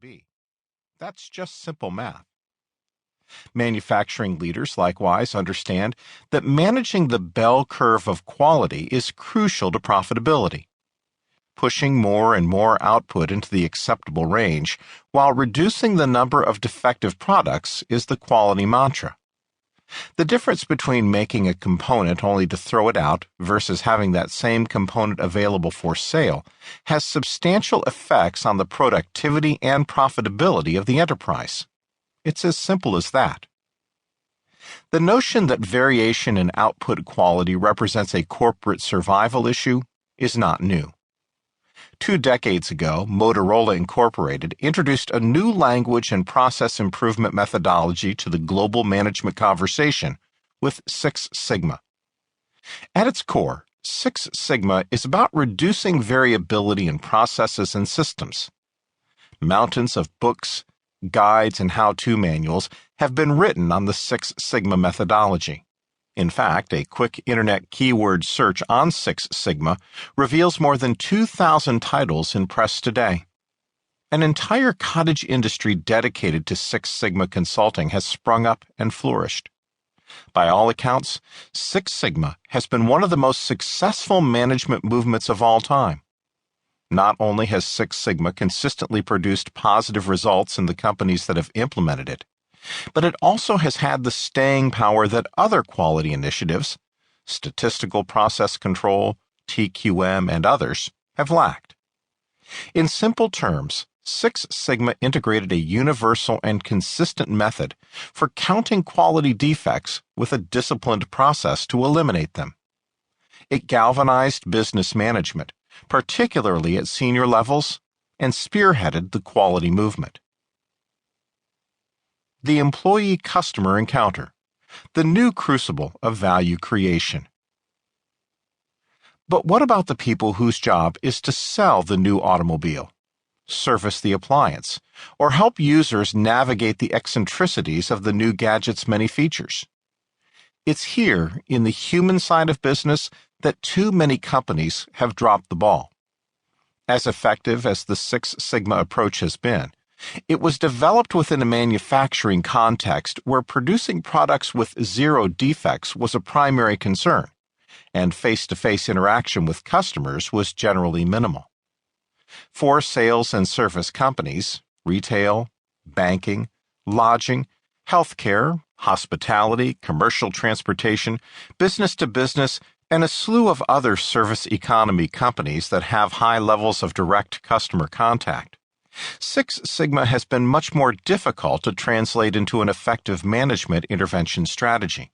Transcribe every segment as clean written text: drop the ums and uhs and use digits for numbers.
be. That's just simple math. Manufacturing leaders likewise understand that managing the bell curve of quality is crucial to profitability. Pushing more and more output into the acceptable range while reducing the number of defective products is the quality mantra. The difference between making a component only to throw it out versus having that same component available for sale has substantial effects on the productivity and profitability of the enterprise. It's as simple as that. The notion that variation in output quality represents a corporate survival issue is not new. 2 decades ago, Motorola Incorporated introduced a new language and process improvement methodology to the global management conversation with Six Sigma. At its core, Six Sigma is about reducing variability in processes and systems. Mountains of books, guides, and how-to manuals have been written on the Six Sigma methodology. In fact, a quick internet keyword search on Six Sigma reveals more than 2,000 titles in press today. An entire cottage industry dedicated to Six Sigma consulting has sprung up and flourished. By all accounts, Six Sigma has been one of the most successful management movements of all time. Not only has Six Sigma consistently produced positive results in the companies that have implemented it, but it also has had the staying power that other quality initiatives, statistical process control, TQM, and others, have lacked. In simple terms, Six Sigma integrated a universal and consistent method for counting quality defects with a disciplined process to eliminate them. It galvanized business management, particularly at senior levels, and spearheaded the quality movement. The employee-customer encounter, the new crucible of value creation. But what about the people whose job is to sell the new automobile, service the appliance, or help users navigate the eccentricities of the new gadget's many features? It's here, in the human side of business, that too many companies have dropped the ball. As effective as the Six Sigma approach has been, it was developed within a manufacturing context where producing products with 0 defects was a primary concern, and face-to-face interaction with customers was generally minimal. For sales and service companies, retail, banking, lodging, healthcare, hospitality, commercial transportation, business-to-business, and a slew of other service economy companies that have high levels of direct customer contact, Six Sigma has been much more difficult to translate into an effective management intervention strategy.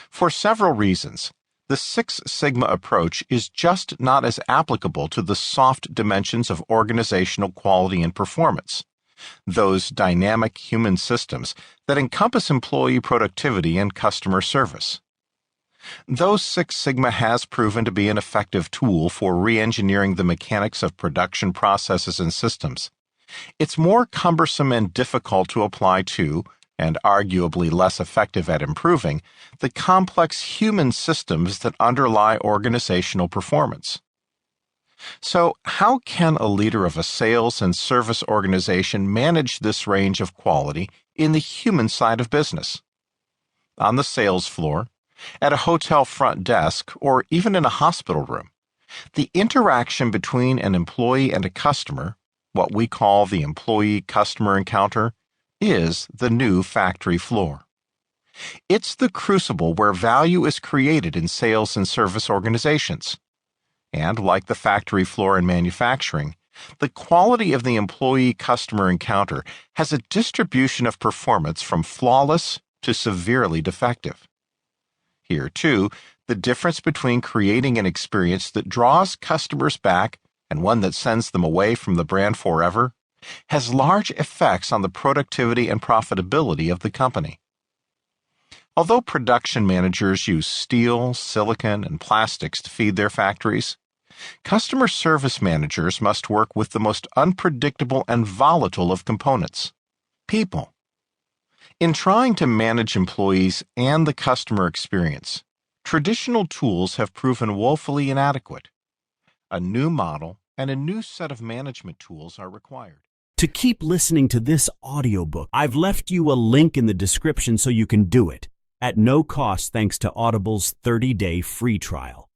For several reasons, the Six Sigma approach is just not as applicable to the soft dimensions of organizational quality and performance, those dynamic human systems that encompass employee productivity and customer service. Though Six Sigma has proven to be an effective tool for re-engineering the mechanics of production processes and systems, it's more cumbersome and difficult to apply to, and arguably less effective at improving, the complex human systems that underlie organizational performance. So, how can a leader of a sales and service organization manage this range of quality in the human side of business? On the sales floor, at a hotel front desk, or even in a hospital room, the interaction between an employee and a customer, what we call the employee-customer encounter, is the new factory floor. It's the crucible where value is created in sales and service organizations. And like the factory floor in manufacturing, the quality of the employee-customer encounter has a distribution of performance from flawless to severely defective. Here, too, the difference between creating an experience that draws customers back and one that sends them away from the brand forever has large effects on the productivity and profitability of the company. Although production managers use steel, silicon, and plastics to feed their factories, customer service managers must work with the most unpredictable and volatile of components, people. In trying to manage employees and the customer experience, traditional tools have proven woefully inadequate. A new model and a new set of management tools are required. To keep listening to this audiobook, I've left you a link in the description so you can do it at no cost thanks to Audible's 30-day free trial.